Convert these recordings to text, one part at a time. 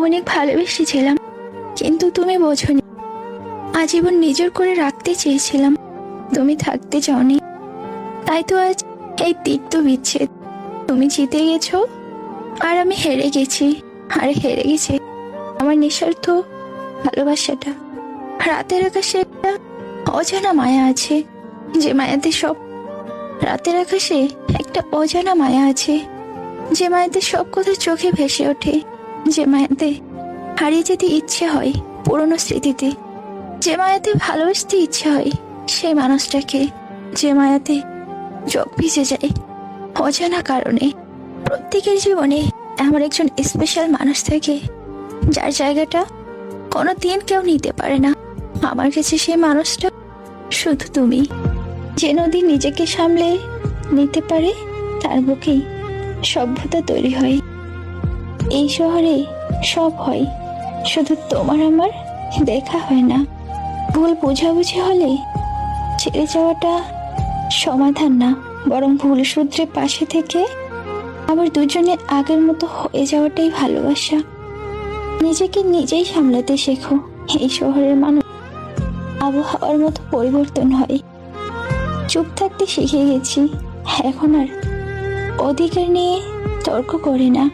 অনেক ভালোবেসেছিলাম, কিন্তু তুমি বোঝোনি। আজীবন নিজের করে রাখতে চেয়েছিলাম, তুমি থাকতে চাওনি। তাই তো আজ এই তিক্ত বিচ্ছেদ। তুমি জিতে গেছো আর আমি হেরে গেছি। আর হেরে গেছে আমার নিঃস্বার্থ ভালোবাসাটা। রাতের আকাশে একটা অজানা মায়া আছে, যে মায়াতে সব রাতের আকাশে একটা অজানা মায়া আছে, যে মায়াতে সব কথা চোখে ভেসে ওঠে, যে মায়াতে হারিয়ে যেতে ইচ্ছে হয় পুরনো স্মৃতিতে, যে মায়াতে ভালোবাসতে ইচ্ছে হয় সেই মানুষটাকে, যে মায়াতে চোখ ভিজে যায় অজানা কারণে। প্রত্যেকের জীবনে এমন একজন স্পেশাল মানুষ থাকে, যার জায়গাটা কোনো দিন কেউ নিতে পারে না। আমার কাছে সেই মানুষটা শুধু তুমি। যে নদী নিজেকে সামলে নিতে পারে, তার বুকেই সভ্যতা তৈরি হয়। এই শহরে সব হয়, শুধু তোমার আমার দেখা হয় না। ভুল বোঝাবুঝি হলে ছেড়ে যাওয়াটা সমাধান না, বরং ভুল সূত্রে পাশে থেকে আবার দুজনে আগের মতো হয়ে যাওয়াটাই ভালোবাসা। নিজেকে নিজেই সামলাতে শেখো। এই শহরের মানুষ আবহাওয়ার মতো পরিবর্তন হয়। চুপ থাকতে শিখে গেছি, এখন আর অধিকার নিয়ে তর্ক করি না।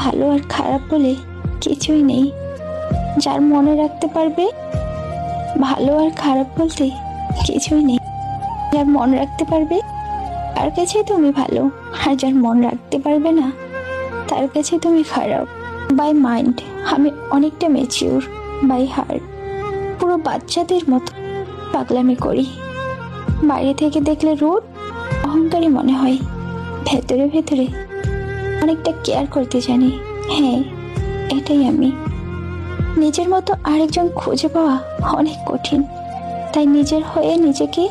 ভালো আর খারাপ বলে কিছুই নেই, যার মনে রাখতে পারবে। ভালো আর খারাপ বলতে কিছুই নেই, যার মন রাখতে পারবে তার কাছে তুমি ভালো, আর যার মন রাখতে পারবে না তার কাছে তুমি খারাপ। বাই মাইন্ড আমি অনেকটা ম্যাচিউর, বাই হার্ট পুরো বাচ্চাদের মতো পাগলামি করি। বাইরে থেকে দেখলে রুড, অহংকারী মনে হয়, ভেতরে ভেতরে অনেকটা কেয়ার করতে জানি। হ্যাঁ, এটাই আমি। নিজের মতো আরেকজন খুঁজে পাওয়া অনেক কঠিন, তাই নিজের হয়ে নিজেকে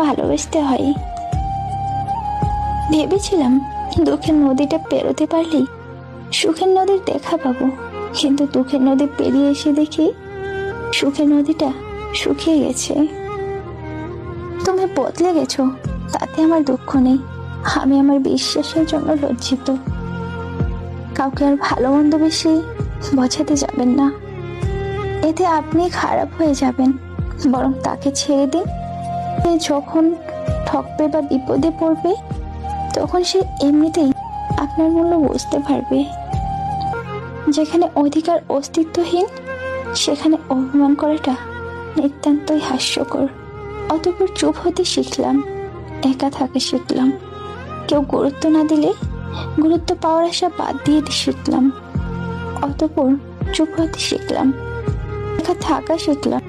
ভালোবাসতে হয়। ভেবেছিলাম দুঃখের নদীটা পেরোতে পারলেই সুখের নদীর দেখা পাবো, কিন্তু দুঃখের নদী পেরিয়ে এসে দেখি সুখের নদীটা শুকিয়ে গেছে। তুমি বদলে গেছো, তাতে আমার দুঃখ নেই। আমি আমার বিশ্বাসের জন্য লজ্জিত। কাউকে আর ভালো মন্দ বেশি বোঝাতে যাবেন না, এতে আপনি খারাপ হয়ে যাবেন। বরং তাকে ছেড়ে দিন। সে যখন ঠকবে বা বিপদে পড়বে, তখন সে এমনিতেই আপনার মূল্য বুঝতে পারবে। যেখানে অধিকার অস্তিত্বহীন, সেখানে অভিমান করাটা নিতান্তই হাস্যকর। অতঃপর চুপ হতে শিখলাম, একা থাকা শিখলাম। কেউ গুরুত্ব না দিলে গুরুত্ব পাওয়ার আশা বাদ দিয়ে শিখলাম। অতঃপর চুপ হতে শিখলাম, একা থাকা শিখলাম।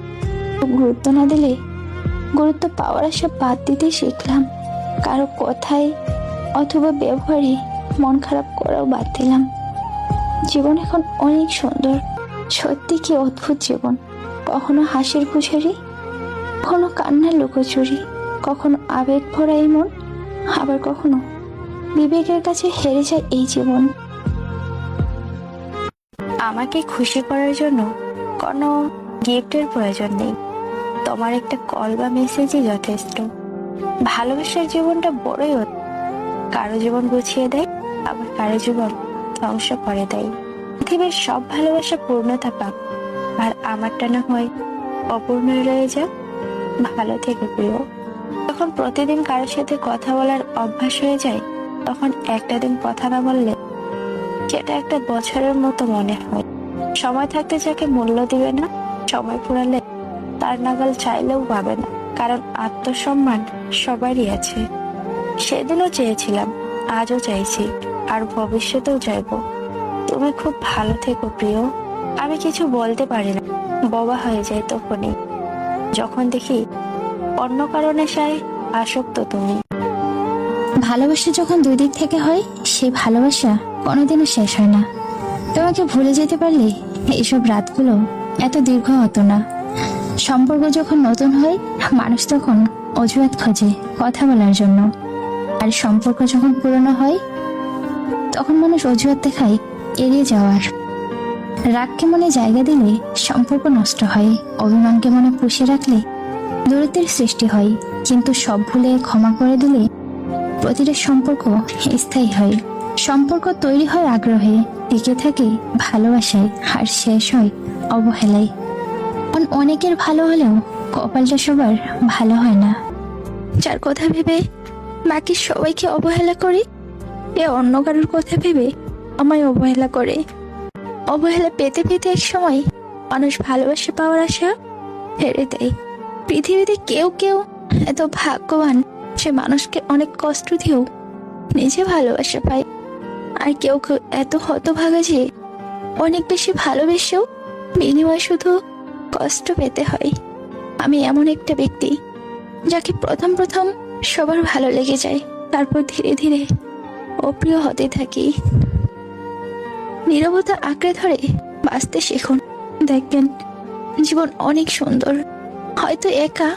গুরুত্ব না দিলে গুরুত্ব পাওয়ার আশা বাদ দিতে শিখলাম। কারো কথায় অথবা ব্যবহারে মন খারাপ করাও বাদ দিলাম। জীবন এখন অনেক সুন্দর, সত্যি কি অদ্ভুত জীবন। কখনো হাসির পুঝারি, কখনো কান্নার লুকোচুরি, কখনো আবেগ ভরা এই মন, আবার কখনো বিবেকের কাছে হেরে যায় এই জীবন। আমাকে খুশি করার জন্য কোনো গিফটের প্রয়োজন নেই, তোমার একটা কল বা মেসেজই যথেষ্ট। ভালোবাসার জীবনটা বড়ই কারো জীবন গুছিয়ে দেয়, আবার কারো জীবন ধ্বংস করে দেয়। পৃথিবীর সব ভালোবাসা পূর্ণতা পাক, আর আমারটা না হয় অপূর্ণ রয়ে যাক। ভালো থেকে প্রিয়। যখন প্রতিদিন কারোর সাথে কথা বলার অভ্যাস হয়ে যায়, তখন একটা দিন কথা না বললে সেটা একটা বছরের মতো মনে হয়। সময় থাকতে যাকে মূল্য দিবে না, সময় ফুরালে তার নাগাল চাইলেও পাবে না। কারণ আত্মসম্মান সবারই আছে। সেদিনও চেয়েছিলাম, আজও চাইছি, আর ভবিষ্যতেও চাইবো। তুমি খুব ভালো থেকো প্রিয়। আমি কিছু বলতে পারি না, বোবা হয়ে যায় তখনই যখন দেখি অন্য কারণে আসক্ত তুমি। ভালোবাসা যখন দুই দিক থেকে হয়, সেই ভালোবাসা কোনোদিনও শেষ হয় না। তোমাকে ভুলে যেতে পারলে এইসব রাতগুলো এত দীর্ঘ হতো না। সম্পর্ক যখন নতুন হয়, মানুষ তখন অজুহাত খোঁজে কথা বলার জন্য। আর সম্পর্ক যখন পুরনো হয়, তখন মানুষ অজুহাত দেখায় এড়িয়ে যাওয়ার। রাগকে মনে জায়গা দিলে সম্পর্ক নষ্ট হয়, অভিমানকে মনে পুষে রাখলে দূরত্বের সৃষ্টি হয়। কিন্তু সব ভুলে ক্ষমা করে দিলে প্রতিটা সম্পর্ক স্থায়ী হয়। সম্পর্ক তৈরি হয় আগ্রহে, টিকে থাকে ভালোবাসায় আর শেষ হয় অবহেলায়। অনেকের ভালো হলেও কপালটা সবার ভালো হয় না। যার কথা ভেবে বাকি সবাইকে অবহেলা করি, এ অন্য কারোর কথা ভেবে আমায় অবহেলা করে। অবহেলা পেতে পেতে এক সময় মানুষ ভালোবাসা পাওয়ার আশা হেরে দেয়। পৃথিবীতে কেউ কেউ এত ভাগ্যবান যে মানুষকে অনেক কষ্ট দিয়েও নিজে ভালোবাসা পায়, আর কেউ কেউ এত হতভাগা যে অনেক বেশি ভালোবেসেও বিনিময়ে শুধু কষ্ট পেতে হয়। আমি এমন একটা ব্যক্তি যাকে প্রথম প্রথম সবার ভালো লেগে যায়, তারপর ধীরে ধীরে অপ্রিয় হতে থাকি। নীরবতা আঁকড়ে ধরে বাঁচতে শিখুন, দেখবেন জীবন অনেক সুন্দর। হয়তো একা,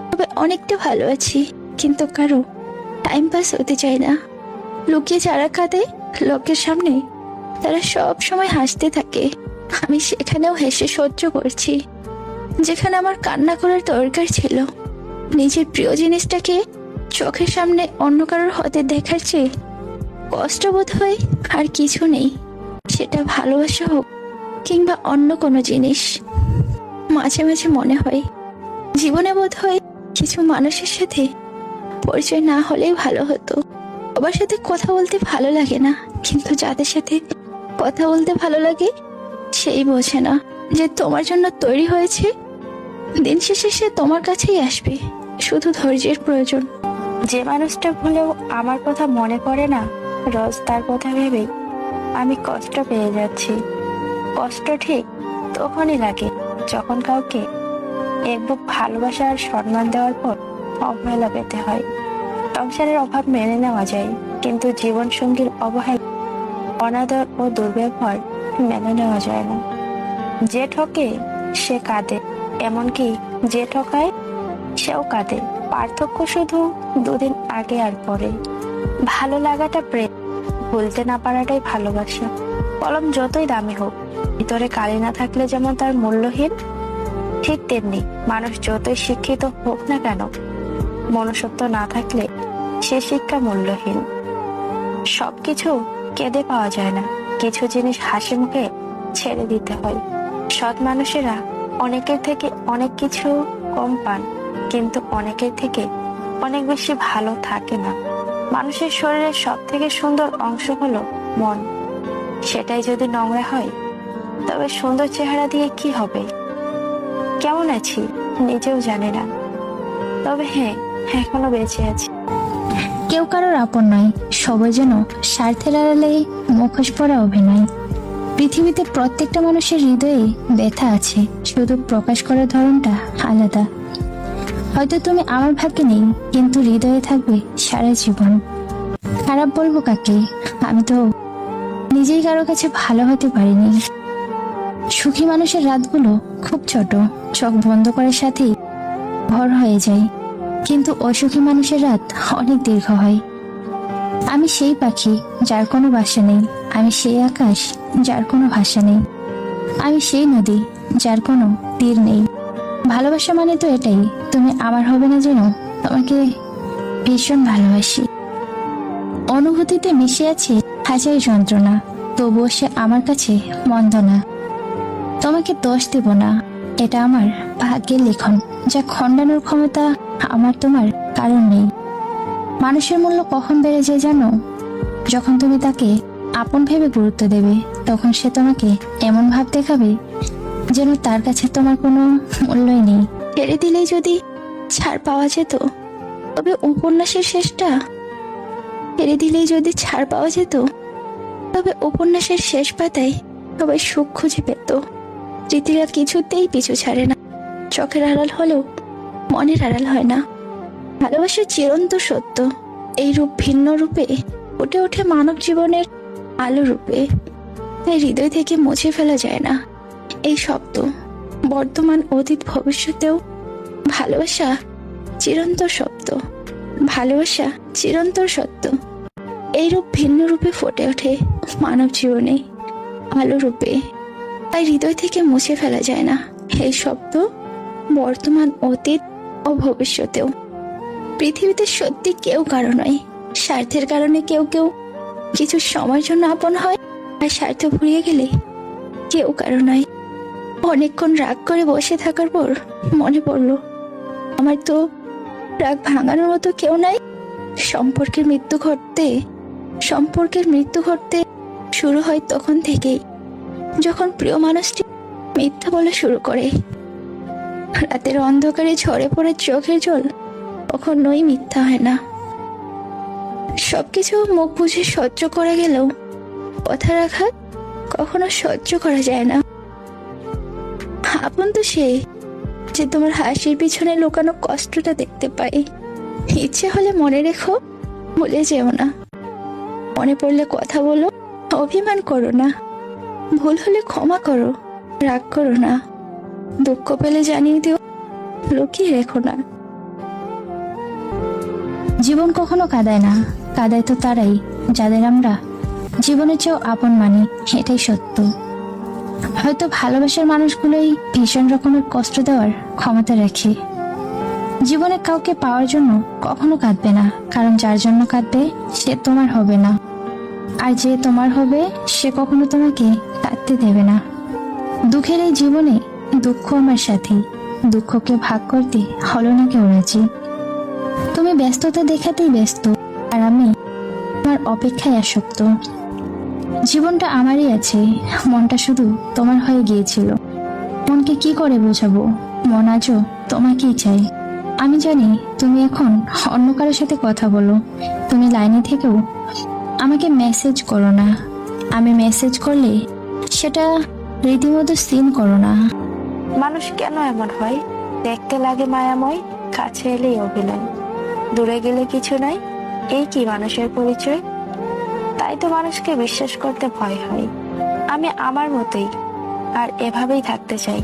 তবে অনেকটা ভালো আছি, কিন্তু কারো টাইম পাস হতে চায় না। লুকিয়ে যারা কাঁদে লোকের সামনে, তারা সব সময় হাসতে থাকে। আমি সেখানেও হেসে সহ্য করছি, যেখানে আমার কান্না করার দরকার ছিল। নিজের প্রিয় জিনিসটাকে চোখের সামনে অন্য কারোর হতে দেখার চেয়ে কষ্ট বোধ হয় আর কিছু নেই, সেটা ভালোবাসা হোক কিংবা অন্য কোনো জিনিস। মাঝে মাঝে মনে হয় জীবনে বোধ হয় কিছু মানুষের সাথে পরিচয় না হলেই ভালো হতো। সবার সাথে কথা বলতে ভালো লাগে না, কিন্তু যাদের সাথে কথা বলতে ভালো লাগে সেই বোঝে না যে তোমার জন্য তৈরি হয়েছে। দিন শেষে সে তোমার কাছেই আসবে, শুধু ধৈর্যের প্রয়োজন। যে মানুষটা ভুলেও আমার কথা মনে করে না, রোজ তার কথা ভেবে আমি কষ্ট পেয়ে যাচ্ছি। কষ্ট ঠিক তখনই লাগে যখন কাউকে এক বুক ভালোবাসা আর সম্মান দেওয়ার পর অবহেলা পেতে হয়। সংসারের অভাব মেনে নেওয়া যায়, কিন্তু জীবন সঙ্গীর অবহেলা, অনাদর ও দুর্ব্যবহার মেনে নেওয়া যায় না। যে ঠকে সে কাঁদে, এমনকি যে ঠকায় সেও কাঁদে। পার্থক্য শুধু দুদিন আগে আর পরে। ভালো লাগাটা প্রেম, ভুলতে না পারাটাই ভালোবাসা। কলম যতই দামি হোক, ভিতরে কালি না থাকলে যেমন তার মূল্যহীন, ঠিক তেমনি মানুষ যতই শিক্ষিত হোক না কেন, মনুষ্যত্ব না থাকলে সে শিক্ষা মূল্যহীন। সবকিছু কেঁদে পাওয়া যায় না, কিছু জিনিস হাসি মুখে ছেড়ে দিতে হয়। সৎ মানুষেরা অনেকের থেকে অনেক কিছু কম পান, কিন্তু অনেকের থেকে অনেক বেশি ভালো থাকে না। মানুষের শরীরের সব থেকে সুন্দর অংশ হলো মন। সেটাই যদি নোংরা হয়, তবে সুন্দর চেহারা দিয়ে কি হবে? কেমন আছি নিজেও জানি না, তবে হ্যাঁ, এখনো বেঁচে আছি। কেউ কারোর আপন নয়, সবাই যেন স্বার্থের আড়ালে মুখোশ পরা অভিনয়। পৃথিবীতে প্রত্যেকটা মানুষের হৃদয়ে ব্যথা আছে, শুধু প্রকাশ করার ধরনটা আলাদা। হয়তো তুমি আমার ভাগ্যে নেই, কিন্তু হৃদয়ে থাকবে সারা জীবন। খারাপ বলবো কাকে? আমি তো নিজেই কারো কাছে ভালো হতে পারিনি। সুখী মানুষের রাতগুলো খুব ছোট, চোখ বন্ধ করার সাথেই ভোর হয়ে যায়, কিন্তু অসুখী মানুষের রাত অনেক দীর্ঘ হয়। আমি সেই পাখি যার কোনো বাসা নেই, আমি সেই আকাশ যার কোনো ভাষা নেই, আমি সেই নদী যার কোনো তীর নেই। ভালোবাসা মানে তো এটাই, তুমি আমার হবে না যেন তোমাকে ভীষণ ভালোবাসি। অনুভূতিতে মিশে আছে হাজার যন্ত্রণা, তবুও সে আমার কাছে মন্দ না। তোমাকে দোষ দেব না, এটা আমার ভাগ্যের লিখন, যা খণ্ডানোর ক্ষমতা আমার তোমার কারণ নেই। মানুষের মূল্য কখন বেড়ে যায় জানো? যখন তুমি তাকে আপন ভেবে গুরুত্ব দেবে, তখন সে তোমাকে এমন ভাব দেখাবে যেন তার কাছে তোমার কোনো মূল্যই নেই। ছেড়ে দিলেই যদি ছাড় পাওয়া যেত, তবে উপন্যাসের শেষটা ছেড়ে দিলেই যদি ছাড় পাওয়া যেত, তবে উপন্যাসের শেষ পাতায় সবাই সুখ খুঁজে পেত। স্মৃতিরা কিছুতেই পিছু ছাড়ে না, চোখের আড়াল হলেও মনের আড়াল হয় না। ভালোবাসা চিরন্ত সত্য, এই রূপ ভিন্ন রূপে ফুটে ওঠে মানব জীবনের আলো রূপে। তাই হৃদয় থেকে মুছে ফেলা যায় না এই শব্দ। বর্তমান, অতীত, ভবিষ্যতেও ভালোবাসা চিরন্তর সত্য, ভালোবাসা চিরন্তর সত্য। এই রূপ ভিন্ন রূপে ফুটে ওঠে মানব জীবনে আলো রূপে। তাই হৃদয় থেকে মুছে ফেলা যায় না এই শব্দ, বর্তমান, অতীত ও ভবিষ্যতেও। পৃথিবীতে সত্যি কেউ কারো নয়, স্বার্থের কারণে কেউ কেউ কিছু সময়ের জন্য আপন হয়, আর স্বার্থ ফুরিয়ে গেলে কেউ কারো নয়। অনেকক্ষণ রাগ করে বসে থাকার পর মনে পড়লো, আমার তো রাগ ভাঙানোর মতো কেউ নাই। সম্পর্কের মৃত্যু ঘটতে শুরু হয় তখন থেকেই, যখন প্রিয় মানুষটি মিথ্যা বলা শুরু করে। রাতের অন্ধকারে ঝরে পড়ে চোখের জল কখনোই মিথ্যা হয় না। সবকিছু মুখ বুঝে সহ্য করে গেলেও কথা রাখা কখনো সহ্য করা যায় না। আপন তো সে যে তোমার হাসির পিছনে লুকানো কষ্টটা দেখতে পাই। ইচ্ছে হলে মনে রেখো, ভুলে যেও না। মনে পড়লে কথা বলো, অভিমান করো না। ভুল হলে ক্ষমা করো, রাগ করো না। দুঃখ পেলে জানিয়ে দিও, লুকিয়ে রেখো না। জীবন কখনো কাঁদায় না, কাঁদায় তো তারাই যাদের আমরা জীবনের চেয়েও আপন মানি। এটাই সত্য। হয়তো ভালোবাসার মানুষগুলোই ভীষণ রকমের কষ্ট দেওয়ার ক্ষমতা রাখে। জীবনে কাউকে পাওয়ার জন্য কখনো কাঁদবে না, কারণ যার জন্য কাঁদবে সে তোমার হবে না, আর যে তোমার হবে সে কখনো তোমাকে কাঁদতে দেবে না। দুঃখের এই জীবনে দুঃখ আমার সাথী, দুঃখকে ভাগ করতে হলো না কেউ রাজি। তুমি ব্যস্ততা দেখাতেই ব্যস্ত, আর আমি তোমার অপেক্ষায় আসক্ত। জীবনটা আমারই আছে, মনটা শুধু তোমার হয়ে গিয়েছিল। মনকে কি করে বোঝাবো, মন আজও তোমাকেই চাই। আমি জানি তুমি এখন অন্য কারোর সাথে কথা বলো, তুমি লাইনে থেকেও আমাকে মেসেজ করো না। আমি মেসেজ করলে সেটা রীতিমতো সিন করো না। মানুষ কেন এমন হয়? দেখতে লাগে মায়াময়, কাছে এলেই অভিনয়, দূরে গেলে কিছু নাই। এই কি মানুষের পরিচয়? তাই তো মানুষকে বিশ্বাস করতে ভয় হয়। আমি আমার মতোই, আর এভাবেই থাকতে চাই।